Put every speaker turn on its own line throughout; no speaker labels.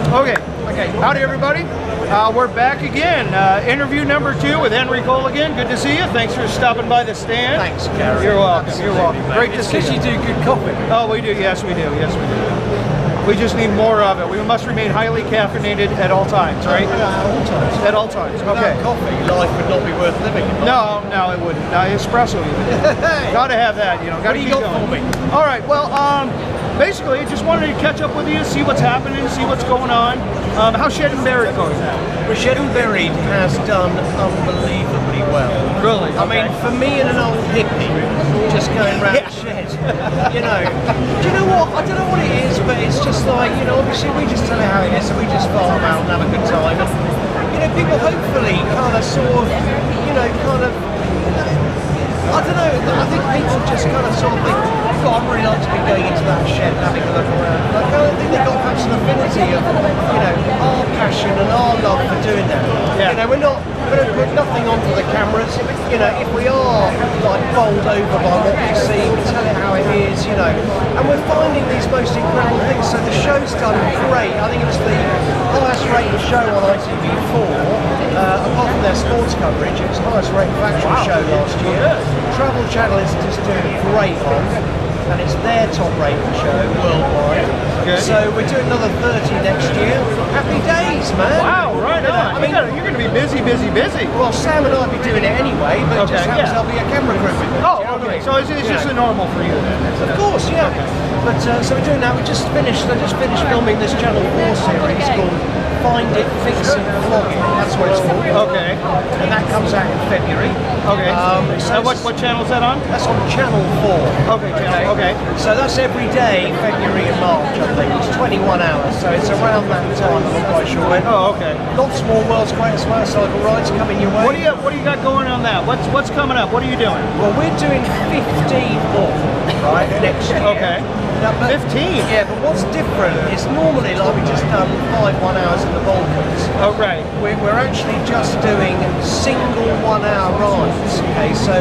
Okay. Howdy, everybody. We're back again. Interview number 2 with Henry Cole again. Good to see you. Thanks for stopping by the stand.
Thanks, Gary.
You're welcome. You're welcome. Great to see you.
You do good coffee.
Oh, we do. Yes, we do. Yes, we do. We just need more of it. We must remain highly caffeinated at all times, right?
At all times.
At all times. Okay.
Without coffee, life would not be worth living.
No, it wouldn't. No, espresso even. Gotta have that, you know. Gotta keep going.
For me?
All right. Well, basically, just wanted to catch up with you, see what's happening, see what's going on. How's Shed and Buried going?
Well, Shed and Buried has done unbelievably well.
Really?
I mean, for me and an old hippie, just going round the shed, you know. Do you know what? I don't know what it is, but it's just like, you know, obviously we just tell it how it is, so we just farm out and have a good time. And, you know, people hopefully kind of sort of, you know, kind of, I don't know, I think people just kind of sort of think, God, I'd really like to be going into that shed and having a look around. Like, I don't think they've got perhaps an affinity of, you know, our passion and our love for doing that. Yeah. You know, we don't put nothing onto the cameras. You know, if we are like bowled over by what we see, we tell it how it is, you know. And we're finding these most incredible things. So the show's done great. I think it was the highest rated show on ITV4, apart from their sports coverage. It was the highest rated factory show last year. Travel Channel is just doing great on, and it's their top rated show worldwide. Good. So we're doing another 30 next year. Happy days, man.
Wow, right on. I mean, you're going to be busy.
Well, Sam and I will be doing it anyway, but it just happens I'll be a camera crew with it.
Oh, okay. So it's just a normal for you then?
Of course, yeah. Okay. But so we're doing that. I just finished filming this Channel 4 series called Find It, Fix It, Vlog It. That's what it's called.
Okay.
And that comes out in February.
Okay. So what channel is that on?
That's on Channel 4.
Okay.
So that's every day, February and March, I think. It's 21 hours, so it's around that time, I'm not quite sure when.
Oh, okay.
Lots more World's Greatest Motorcycle rides coming your way.
What do you got going on that? What's coming up? What are you doing?
Well, we're doing 15 more, right, next year.
Okay.
Now,
15?
Yeah, but what's different is normally, like we just done 5 1-hours in the Balkans.
Oh, right.
We're actually just doing single 1-hour rides, okay, so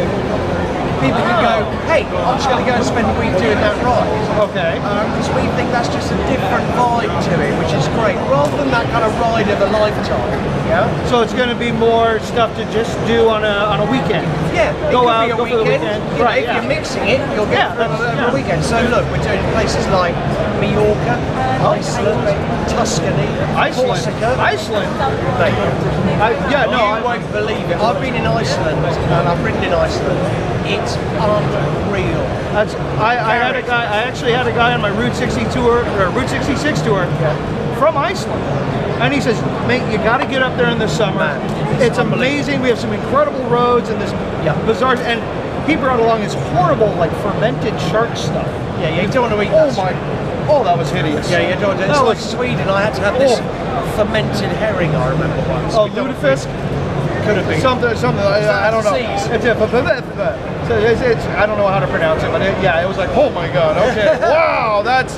people can go, hey, I'm just going to go and spend a week doing that ride.
Okay.
Because we think that's just a different vibe to it, which is great, rather than that kind of ride of a lifetime. Yeah.
So it's going to be more stuff to just do on a weekend.
Yeah.
Go out,
go
for the weekend.
Right. If you're mixing it, you'll get a weekend. So look, we're doing places like Mallorca, Iceland, Tuscany, Corsica.
Iceland.
You won't believe it. I've been in Iceland and I've ridden in Iceland. It's unreal.
I actually had a guy on my Route 60 tour, or Route 66 tour, from Iceland, and he says, "Mate, you got to get up there in the summer. Man, it's amazing. We have some incredible roads and this bizarre." And he brought along his horrible, like fermented shark stuff.
Yeah, you don't want to eat that.
Oh, that was hideous.
Yeah, you don't. It's like Sweden. I had to have this fermented herring. I remember once.
Oh, lutefisk.
Could have been
something. I don't know. It's I don't know how to pronounce it, but it was like, oh my god. Okay, wow, that's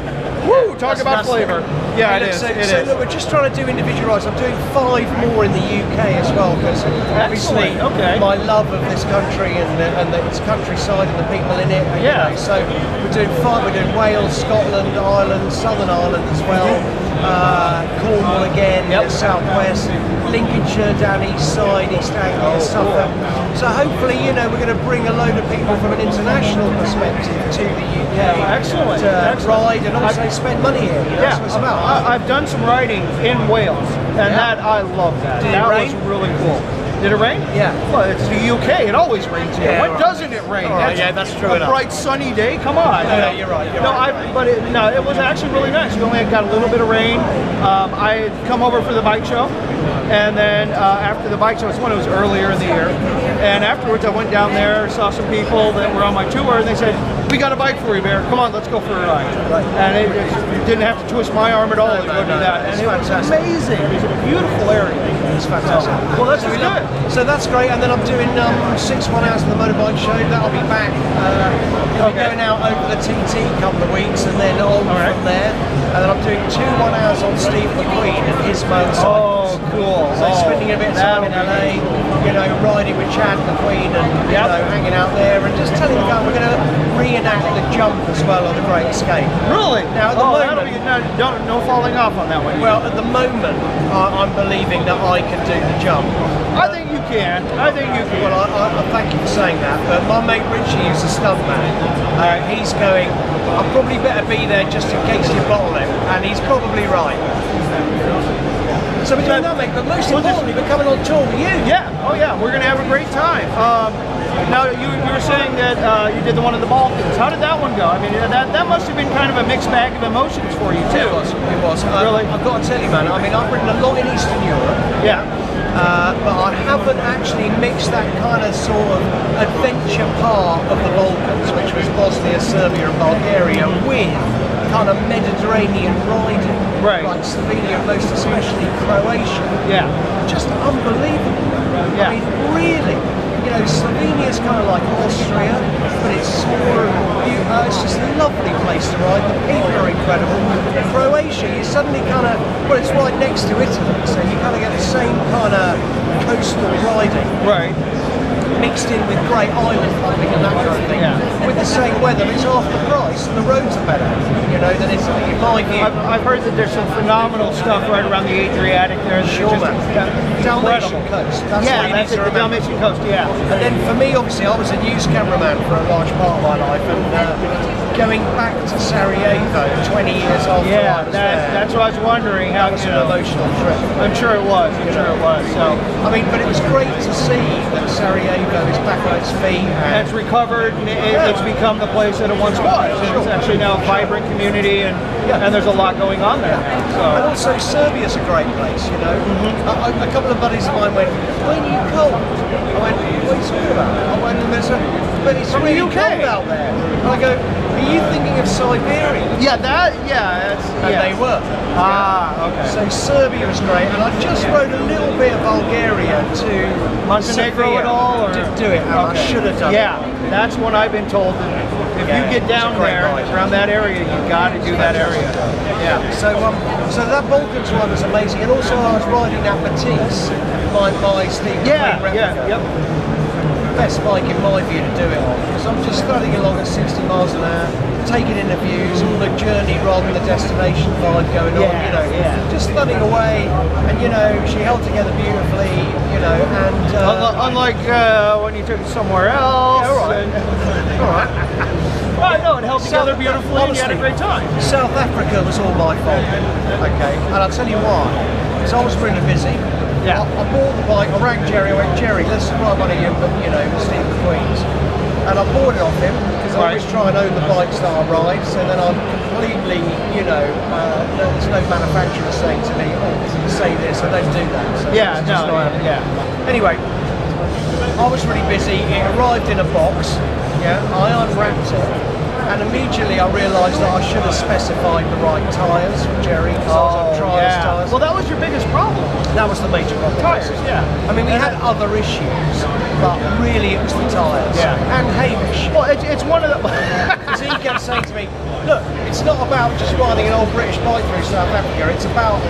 talk about flavor. Yeah, it is.
So look, we're just trying to do individual rides. I'm doing 5 more in the UK as well, because obviously my love of this country and its countryside and the people in it. You know, so we're doing 5. We're doing Wales, Scotland, Ireland, Southern Ireland as well. Cornwall again, the southwest, Lincolnshire down east side, East Anglia, Suffolk. So hopefully, you know, we're going to bring a load of people from an international perspective to the UK.
Excellent.
To ride and also spend money here. You know, that's what it's about.
I've done some riding in Wales, and I love that.
Did
that
it rain?
was really cool. Did it rain?
Yeah.
Well, it's the UK. It always rains here.
Yeah,
when doesn't it rain?
That's true
enough. A bright sunny day. Come on.
Yeah, you're right.
It was actually really nice. We only got a little bit of rain. I had come over for the bike show, and then after the bike show, it's when it was earlier in the year. And afterwards, I went down there, saw some people that were on my tour, and they said, "We got a bike for you, Bear. Come on, let's go for a ride." Right. And it didn't have to twist my arm at all to go do that. And it was amazing. It was a beautiful area.
It's fantastic.
Well, that's good.
So that's great. And then I'm doing 6 1-hours in the motorbike show. That'll be back. It'll be going out over the TT a couple of weeks, and then on from there. And then I'm doing 2 1-hours on Steve McQueen and his motorcycles.
Oh, cool.
So spending a bit of time in LA, you know, riding with Chad McQueen and you know, hanging out there and just telling you, we're going to reenact the jump as well on the Great Escape.
Really?
Now, at the moment,
no falling off on that one.
well, at the moment, I'm believing that I can do the jump.
I think you can. I think you can.
Well, I thank you for saying that, but my mate Richie, who's a stuntman, he's going, I probably better be there just in case you bottle him, and he's probably right. So we're doing that, mate, but most importantly, we're coming on tour with you.
Yeah, oh yeah, we're going to have a great time. Now, you were saying that you did the one in the Balkans. How did that one go? I mean, that must have been kind of a mixed bag of emotions for you, too.
It was.
Really?
I've got to tell you, man, I mean, I've ridden a lot in Eastern Europe.
Yeah.
But I haven't actually mixed that kind of sort of adventure part of the Balkans, which was Bosnia, Serbia and Bulgaria, with kind of Mediterranean riding,
right,
like Slovenia, most especially Croatia.
Yeah.
Just unbelievable.
Yeah.
I mean, really. You know, Slovenia's kind of like Austria, but it's smaller. It's just a lovely place to ride. The people are incredible. Croatia, you suddenly kind of, well, it's right next to Italy, so you kind of get the same kind of coastal riding.
Right.
Mixed in with great island hopping and that kind of thing.
Yeah.
With the same weather, it's half the price and the roads are better, you know, than Italy, in my view.
I've heard that there's some phenomenal stuff right around the Adriatic there.
Sure, man. Dalmatian coast. That's
yeah, that's it, the Dalmatian coast, yeah.
And then for me, obviously, I was a news cameraman for a large part of my life, and going back to Sarajevo 20 years after I was there.
That's what I was wondering. How,
that was an emotional trip.
I'm sure it was. I'm sure it was. So,
I mean, but it was great to see that Sarajevo is back on its feet. And
it's recovered, and it's become the place that it once was. It's actually now a vibrant community, and there's a lot going on there now. So.
And also, Serbia's a great place, you know. A couple of buddies of mine went, when are you cold? I went, what are you talking about? I went, but it's really cold out there. And I go, are you thinking of Siberia?
Yeah, and
they were.
Okay.
So Serbia was great, and I just rode a little bit of Bulgaria to
Montenegro
Sofia.
at all? Or?
Didn't do it, and I should have done it.
Yeah, that's what I've been told. If you get down there, around that area, you got to do that area. Yeah.
So that Balkans one was amazing, and also I was riding that Matisse, my Steve McQueen replica.
Yep.
Best bike in my view to do it on, because I'm just thudding along at 60 miles an hour, taking in the views, all the journey rather than the destination vibe going on, you know, just thudding away, and you know, she held together beautifully, you know, and
unlike when you took it somewhere else.
Yeah, all right. All right.
Well, no, it held together beautifully, and you had a great time.
South Africa was all my fault, okay, and I'll tell you why. Because I was really busy.
Yeah.
I bought the bike, I rang Jerry, I went, Jerry, let's ride one of you, you know, Steve McQueen's. And I bought it off him, because I always try and own the bikes that I ride, so then I'm completely, you know, there's no manufacturer saying to me, oh, say this, I don't do that. So Anyway, I was really busy, it arrived in a box, I unwrapped it, and immediately I realised that I should have specified the right tyres for Jerry, because I was on trials tyres.
Well, that was your biggest problem.
That was the major problem.
Tyres, yeah.
I mean, we had other issues, but really it was the tyres.
Yeah.
And Hamish.
Well, it's one of the...
Because he kept saying to me, look, it's not about just riding an old British bike through South Africa, it's about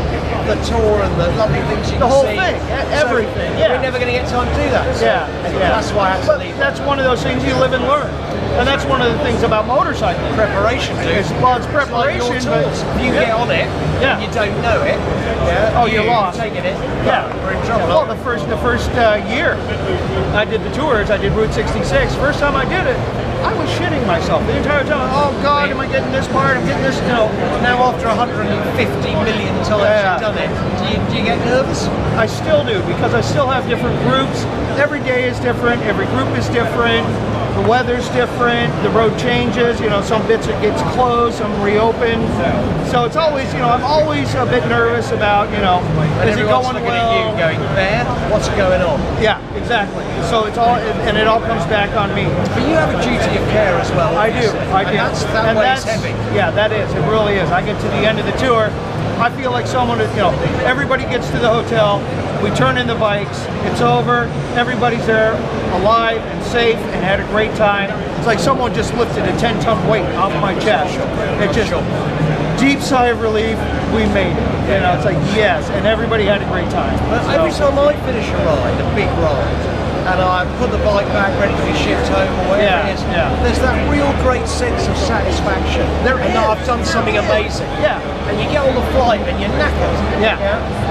the tour and the lovely things you can see.
The whole thing, everything,
We're never going to get time to do that. So that's why I had to leave.
That's one of those things you live and learn. And that's one of the things about motorcycling.
Preparation, dude.
It's preparation.
It's like if you get on it, and you don't know it,
you're lost.
Taking it, we're in trouble.
Well, the first year I did the tours, I did Route 66. First time I did it, I was shitting myself the entire time. Oh God, am I getting this part? I'm getting this. No.
Now after 150 million times you've done it, do you get nervous?
I still do, because I still have different groups. Every day is different. Every group is different. The weather's different, the road changes, you know, some bits it gets closed, some reopen. So it's always, you know, I'm always a bit nervous about, you know, is it going
looking
well?
at you going, Bear, what's going on?
Yeah, exactly. So it's all, and it all comes back on me.
But you have a duty of care as well.
I do.
That weighs heavy.
Yeah, that is. It really is. I get to the end of the tour, I feel like someone, you know, everybody gets to the hotel, we turn in the bikes, it's over, everybody's there alive and safe and had a great time. It's like someone just lifted a 10-ton weight off my chest. It just, deep sigh of relief, we made it. You know, it's like, yes, and everybody had a great time.
Every time I finish a ride, a big ride, and I put the bike back ready to be shipped home or whatever it is, there's that real great sense of satisfaction. I've done something amazing.
Yeah.
And you get on the flight and you're knackered.
Yeah.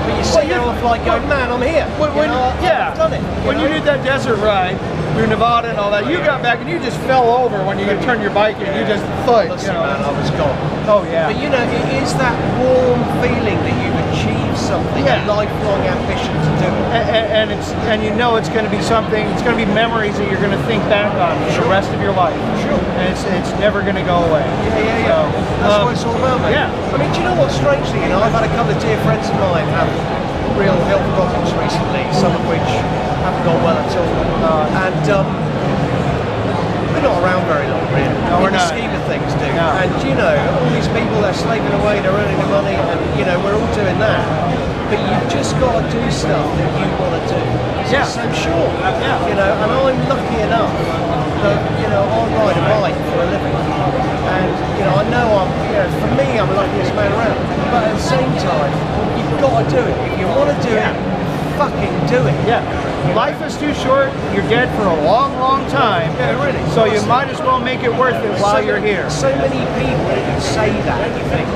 But you sit there on the flight going, man, I'm here. I've done it.
When you did that desert ride through Nevada and all that, you got back and you just fell over when you turned your bike in. You just thud.
Listen, man, I was gone.
Oh yeah.
But it is that warm feeling that you've achieved something, a lifelong ambition to do it.
And it's going to be something. It's going to be memories that you're going to think back on for the rest of your life.
Sure.
And it's never going to go away.
Yeah. So, that's what it's all about, mate.
Yeah.
I mean, do you know what? Strangely, I've had a couple of dear friends of mine have real health problems recently, some of which haven't gone well at all. And we're not around very long, really.
No, we're
in the
not.
scheme of things, dude.
No.
And all these people, they're slaving away, they're earning the money, and we're all doing that. But you've just got to do stuff that you want to do.
Yeah.
So sure.
Yeah.
And I'm lucky enough that I ride a bike for a living, and I know for me I'm the luckiest man around. But at the same time, you've got to do it. If you want to do it, fucking do it.
Yeah. Life is too short. You're dead for a long, long time.
Yeah, really.
So you might as well make it worth it while you're here.
So many people say that, and you think,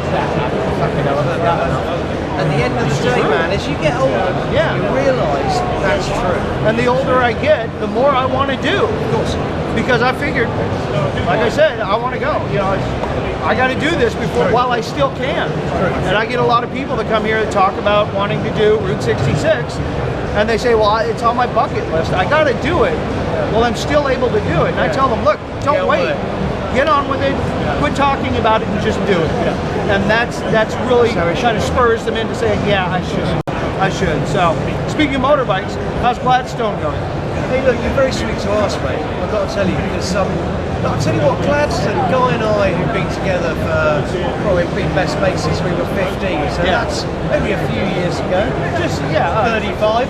fucking hell, I've heard that enough. At the end of the day, man, as you get older, you realise that's true.
And the older I get, the more I want to do.
Of course.
Because I figured, like I said, I want to go. I got to do this while I still can. And I get a lot of people that come here that talk about wanting to do Route 66, and they say, well, it's on my bucket list. I got to do it. Well, I'm still able to do it. And I tell them, look, don't wait. Get on with it. Quit talking about it and just do it. And that's really kind of spurs them into saying, yeah, I should. So, speaking of motorbikes, how's Gladstone going?
Hey, look, you're very sweet to ask, mate. I've got to tell you, because I'll tell you what, Gladstone, Guy and I have been together for, we've been best mates since we were 15, so that's only a few years ago. 35,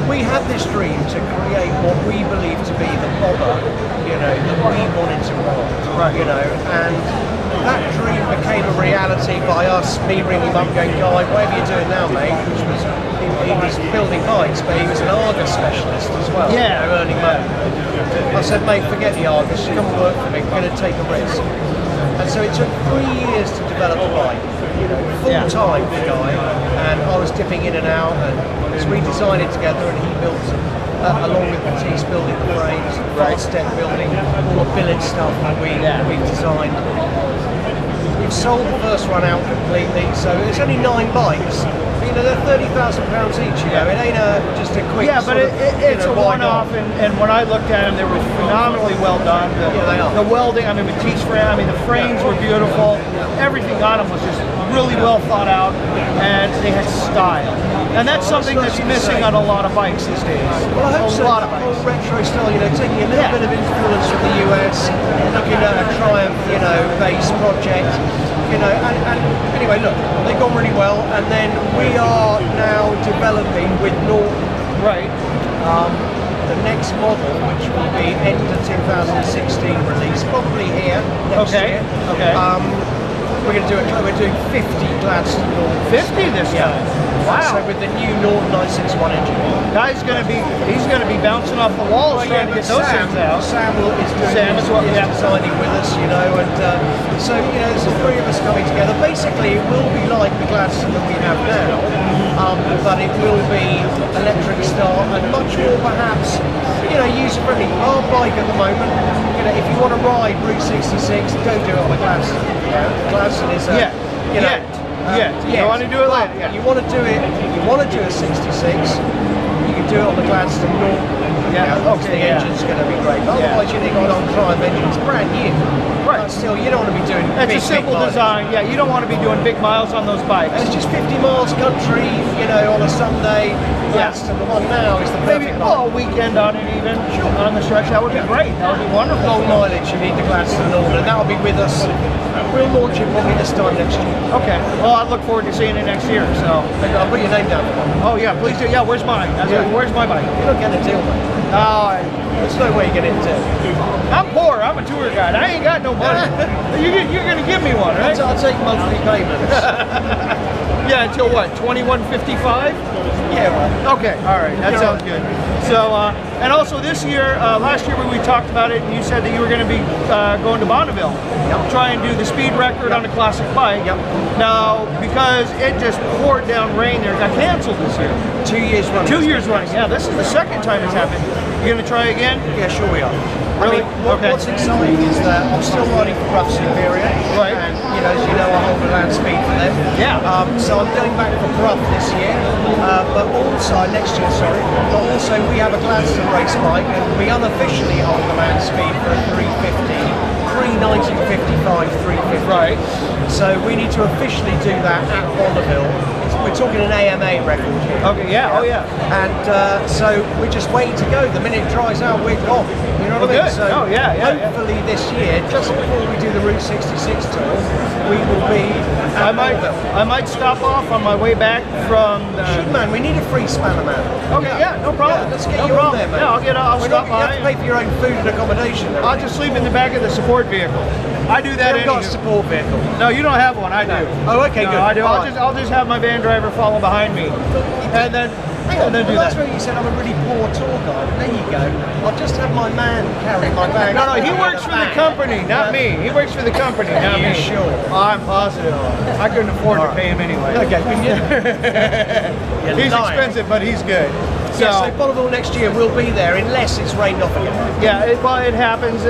we had this dream to create what we believe to be the bobber, that we wanted to ride, and that dream became a reality by me ringing him up going, Guy, whatever you're doing now, mate, which was, he was building bikes, but he was an Argus specialist as well, earning money. I said, mate, forget the Argus, come and work for me, we're going to take a risk. And so it took 3 years to develop a bike, full time for Guy, and I was dipping in and out, and we designed it together, and he built, along with Matisse building the frames, Faststep building all the billet stuff that we designed. We've sold the first one out completely, so it's only 9 bikes. They're £30,000 each. It ain't just a quick.
Yeah, but it's a one-off, and when I looked at them, they were phenomenally well done.
They are.
The welding, Matisse frame, the frames were beautiful. Everything on them was just really well thought out, and they had style. And that's something that's missing on a lot of bikes these days.
Well, I hope
a lot of bikes.
Whole retro style, taking a little bit of influence from the US, looking at a Triumph, base project. And anyway, look, they've gone really well, and then we are now developing with Norton.
Right.
The next model, which will be end of 2016 release, probably here next year.
Okay.
We're doing 50 Gladstone Norton.
50 this time. Wow.
So with the new Norton 961 engine.
He's going to be bouncing off the walls trying to get those things out.
Sam is designing with us, and so there's the 3 of us coming together. Basically, it will be like the Gladstone that we have now, but it will be electric start and much more perhaps, user-friendly. Our bike at the moment, if you want to ride Route 66, don't do it on the Gladstone. Gladstone is
you want to do it later.
You want to do it. If you want to do a 66, you can do it on the Gladstone Norton. The engine's going to be great. Otherwise, you think, on Triumph engine, it's brand new.
Right.
But still, you don't want to be doing.
It's a simple design. Yeah, you don't want to be doing big miles on those bikes.
And it's just 50 miles country, on a Sunday. Gladstone, the one now is the perfect
a weekend on it even. On the stretch, that would be great. That would be wonderful.
Long mileage, you need the Gladstone Norton, and that'll be with us. We'll launch it probably this time next year.
Okay. Well, I look forward to seeing it next year. So
I'll put your name down.
Oh yeah, please do. Yeah, where's mine? Where's my bike?
You're not getting a deal, mate. There's no way you're getting a deal.
I'm poor. I'm a tour guide. I ain't got no money. You're gonna give me one, right?
I'll take monthly payments.
Yeah, until what? 2155.
Yeah, well,
Okay, all right, that sounds good. So, and also this year, last year when we talked about it, you said that you were going to be going to Bonneville, try and do the speed record on a classic bike. Now, because it just poured down rain there, it got canceled this year.
2 years running.
2 years running, yeah. This is the second time it's happened. You going to try again?
Yeah, sure we are.
Really?
I mean,
Okay.
what's exciting is that I'm still riding for Rough Superior.
Right.
And, as you know, I hold the land speed for them.
Yeah.
So I'm going back for Rough this year. But also, next year, sorry. But also, we have a Gladstone race bike, and we unofficially hold the land speed for a 350. Pre-1955 350.
Right.
So we need to officially do that at Bonneville. We're talking an AMA record here.
Okay, yeah, oh yeah.
And so we're just waiting to go. The minute it dries out, we're gone. You know what I mean?
Good.
So
Oh, yeah, yeah,
hopefully this year, just before we do the Route 66 tour, we will be at Bonneville.
I might stop off on my way back from
Should, man. We need a free spanner, man.
Okay, yeah, no problem.
Yeah, let's get
no
you
problem.
on there, man.
Yeah, I'll
We're
stop
not, you have to
by.
pay for your own food and accommodation.
I'll just sleep in the back of the support vehicle. I do that
I've got a
anyway.
support vehicle.
No, you don't have one. I do.
Oh, okay,
No,
good.
I do.
All right.
I'll just have my van driver follow behind me, and then
Hang on,
do
well, that's
that.
where you said I'm a really poor tour guide. There you go. I'll just have my man carry my bag.
No, he works for the company, not me. He works for the company, not
you
me.
sure?
I'm positive. I couldn't afford to pay him anyway.
Okay,
He's expensive, but he's good.
So Bonneville next year will be there unless it's rained off again.
Yeah, it happens.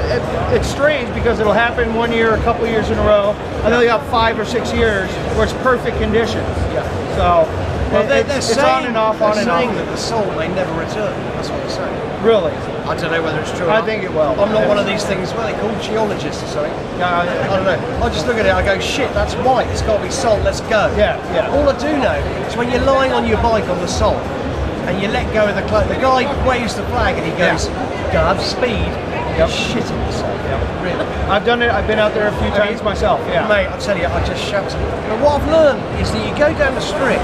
It's strange because it'll happen 1 year, a couple years in a row, and then you have 5 or 6 years where it's perfect conditions.
Yeah.
So
Well, they're
it's
saying,
on and off, on and
saying
off.
that the soul may never return. That's what they're saying.
Really?
I don't know whether it's true or
I
not.
think it will.
I'm not one of these things, what are they called, geologists or something?
Yeah,
I don't know. I just look at it, I go, shit, that's white, it's got to be salt, let's go.
Yeah, yeah.
All I do know is when you're lying on your bike on the salt and you let go of the clutch, the guy waves the flag and he goes, go up speed, you're shitting yourself. Really.
I've done it. I've been out there a few times myself. Yeah.
Mate, I tell you, I just shouted. But what I've learned is that you go down the strip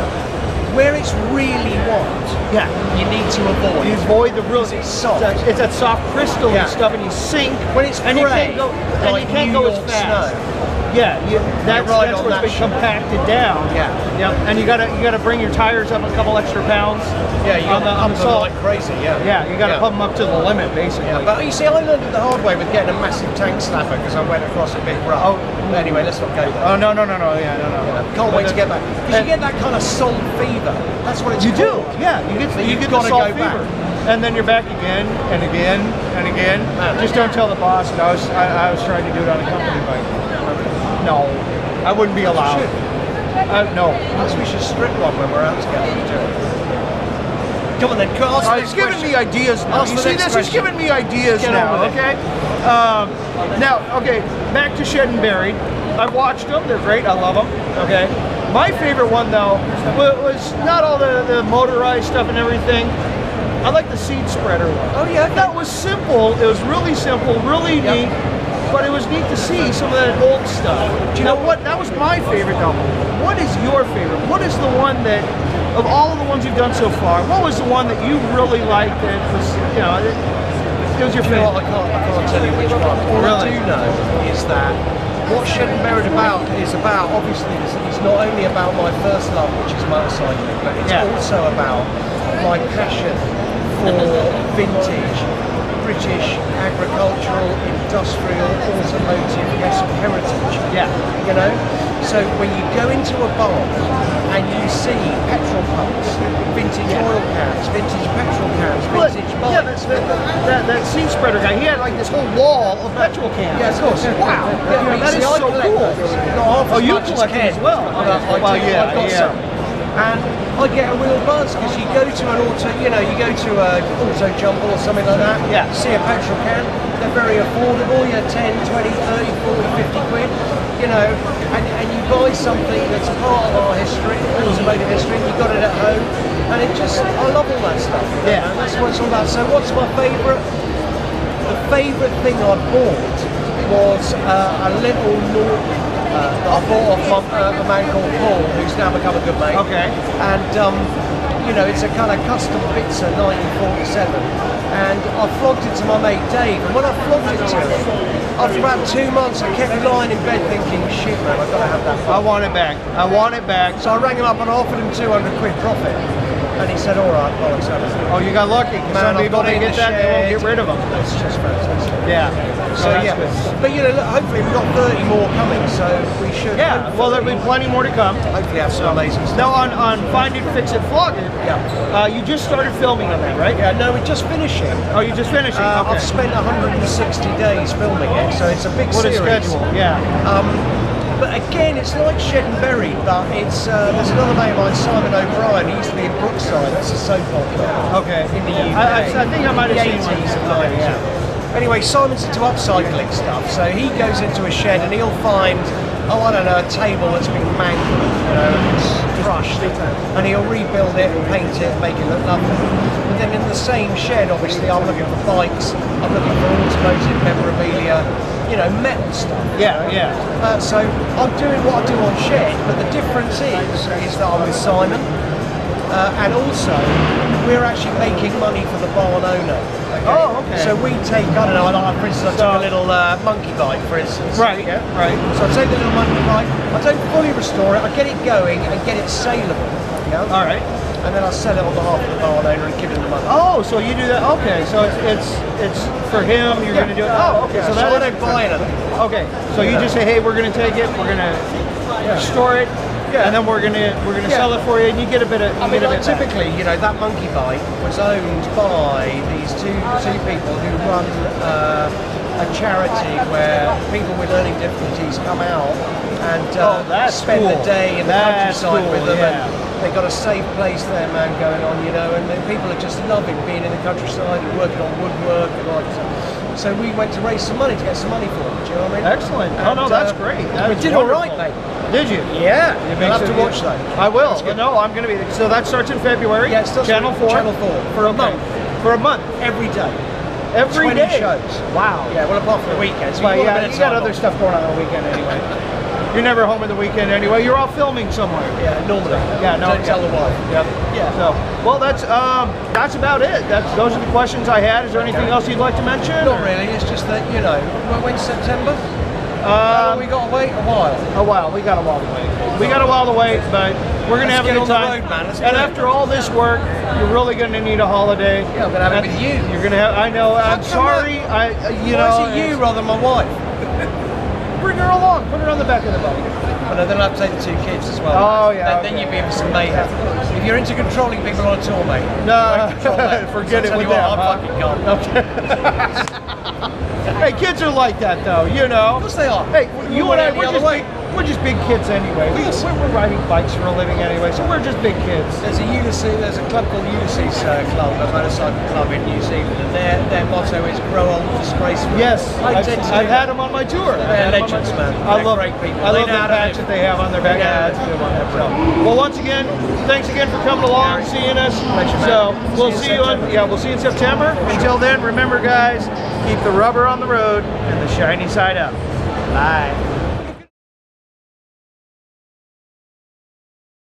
where it's really white.
Yeah.
You need to avoid.
You avoid the real.
It's soft.
It's that soft crystal
Yeah.
stuff, and you sink
When it's
and
grey,
you can't go. And
like
you can't
New
go as
York
fast.
snow.
Yeah, that's
ride
that's
on
where
that
it's been
shit.
compacted down.
Yeah.
Yeah. And you gotta bring your tires up a couple extra pounds.
Yeah, you
on
got
the
to pump them
salt.
like crazy, yeah.
Yeah, you gotta pump them up to the limit, basically.
Yeah, but you see, I learned it the hard way with getting a massive tank slapper because I went across a big rough.
Oh.
But anyway, let's not go there.
Oh no, yeah, no.
Can't wait to get back. Because you get that kind of salt fever. That's what it's
You do,
called.
yeah. You get
So
you
you've
get the
gotta
salt
go back.
fever, and then you're back again and again and again.
Man.
Just don't tell the boss that I was trying to do it on a company bike. No, I wouldn't be allowed. No.
Perhaps we should strip one when we're out together. Come on then, ask the
He's
next
giving
question.
me ideas now.
Ask
You
the
see
next
this? He's
question.
giving me ideas
Get on
now.
with it.
Okay. Back to Shed and Buried. I've watched them. They're great. I love them. Okay. My favorite one though was not all the motorized stuff and everything. I like the seed spreader one.
Oh yeah,
That was simple. It was really simple, really neat. But it was neat to see some of that old stuff. Do you know what? That was my favorite though. What is your favorite? What is the one that, of all of the ones you've done so far, what was the one that you really liked that was, it was your
You know
favorite?
what, I can't tell you which one. All
Really?
I do know is that what Shed and Buried is about, obviously, is not only about my first love, which is motorcycling, but it's also about my passion for vintage British agricultural, industrial, automotive heritage.
Yeah.
You know? So when you go into a barn and you see petrol pumps, vintage oil cans, vintage petrol cans,
But,
vintage
yeah,
bikes.
that seed spreader guy, he had like this whole wall of petrol cans.
Yeah, of course.
Wow.
Yeah,
that is
see, I
so
collect
cool.
those. Not half
Oh,
as
you
much as
collect them
Ken,
as well.
but I
Well,
do.
yeah,
I've got
yeah.
some. And I get a real buzz because you go to an auto, you go to a auto jumble or something like that.
Yeah.
See a petrol can. They're very affordable. 10, 20, 30, 40, 50 quid. And you buy something that's part of our history, automotive history. And you got it at home, and I love all that stuff.
Yeah.
And that's what it's all about. So what's my favourite? The favourite thing I bought was a little Norton that I bought off a man called Paul, who's now become a good mate.
Okay.
And you know, it's a kind of custom Bitzer 1947, and I flogged it to my mate Dave, and when I flogged it to him, after about 2 months, I kept lying in bed thinking, shit man, I've got to have that.
I want it back. I want it back.
So I rang him up and I offered him 200 quid profit. And he said, all right, bollocks,
Oh, you got lucky. Some people, they get that, they won't get rid of them.
It's just fantastic.
Yeah.
So yeah, but you know, look, hopefully we've got 30 more coming, so we should.
Yeah, well, there'll be plenty more to come.
Hopefully have some amazing stuff.
Now, on Find It, Fix It, Flog It, you just started filming on that, right?
Yeah, no, we're just finishing.
Oh, you're just finishing? Okay.
I've spent 160 days filming it, so it's a big series.
What a schedule, yeah.
But again, it's like Shed and Buried, but it's there's another mate of mine, Simon O'Brien. He used to be in Brookside. That's a soap opera.
Okay.
In the UK.
I think I might have seen one.
80s and 90s. Yeah. Anyway, Simon's into upcycling stuff, so he goes into a shed and he'll find, oh, I don't know, a table that's been mangled, you know, and it's crushed, and he'll rebuild it and paint it and make it look lovely. But then in the same shed, obviously, I'm looking for bikes, I'm looking for automotive memorabilia, you know, metal stuff.
Yeah, yeah.
So I'm doing what I do on Shed, but the difference is that I'm with Simon, and also we're actually making money for the barn owner. Okay?
Oh, okay.
So we take, I don't know, for instance, I took a little monkey bike, for instance.
Right, yeah, right.
So I take the little monkey bike, I don't fully restore it, I get it going and get it saleable. Yeah.
All right.
And then I sell it on behalf of the barn owner and give him the money.
Oh, so you do that? Okay, so it's for him. You're going to do it. Oh, okay.
So I don't buy anything.
Okay, so you just say, hey, we're going to take it, we're going to store it, and then we're going to sell it for you, and you get a bit of.
I mean, like, typically, you know, that monkey bike was owned by these two people who run a charity where people with learning difficulties come out and spend the day in the countryside with them. And they've got a safe place there, man, going on, you know, and people are just loving being in the countryside and working on woodwork and all that stuff. So we went to raise some money to get some money for them. Do you know what I mean?
Excellent. And, no, that's great.
We did all right, mate.
Did you?
Yeah. You'll have to watch that.
I will. No, I'm going to be. So that starts in February.
Yeah, it starts
Channel 4.
Channel 4 for a month.
For a month.
Every day.
Every
20
day.
shows.
Wow.
Yeah. Well, apart from the weekends.
Well, you got other stuff going on the weekend anyway. You're never home on the weekend anyway. You're all filming somewhere.
Yeah, normally.
Yeah, no.
Don't tell the wife.
Yep. Yeah. So, well, that's about it. Those are the questions I had. Is there anything else you'd like to mention?
Not really. It's just that, you know, when's September? How long we got to wait? A while.
A while. We got a while to wait. We got a while to wait, but we're gonna have a good time.
Road, man.
And after all this work, you're really gonna need a holiday.
Yeah, I'm gonna have it with you.
You're gonna have. I know. I'm sorry.
Why is it you rather than my wife?
Bring her along. Put her on the back of the bike.
But then I'll have to take the 2 kids as well.
Oh, yeah.
Then you'd be in for some mayhem. If you're into controlling people on a tour, mate.
No, forget it with them.
I'm fucking gone.
Okay. Hey, kids are like that, though, you know.
Of course they are.
Hey, you and I,
we're
just big kids anyway. We're riding bikes for a living anyway, so we're just big kids.
There's a club called Ulysses Club, a motorcycle club in New Zealand, and their motto is grow old disgraceful.
Yes, I've had them on my tour.
They're legends, man.
I love
great people.
I love the patch that they have on their back. Yeah, that's a good one. Well, once again, thanks again for coming along, seeing us. So we'll see you in September. Until then, remember, guys, keep the rubber on the road and the shiny side up. Bye.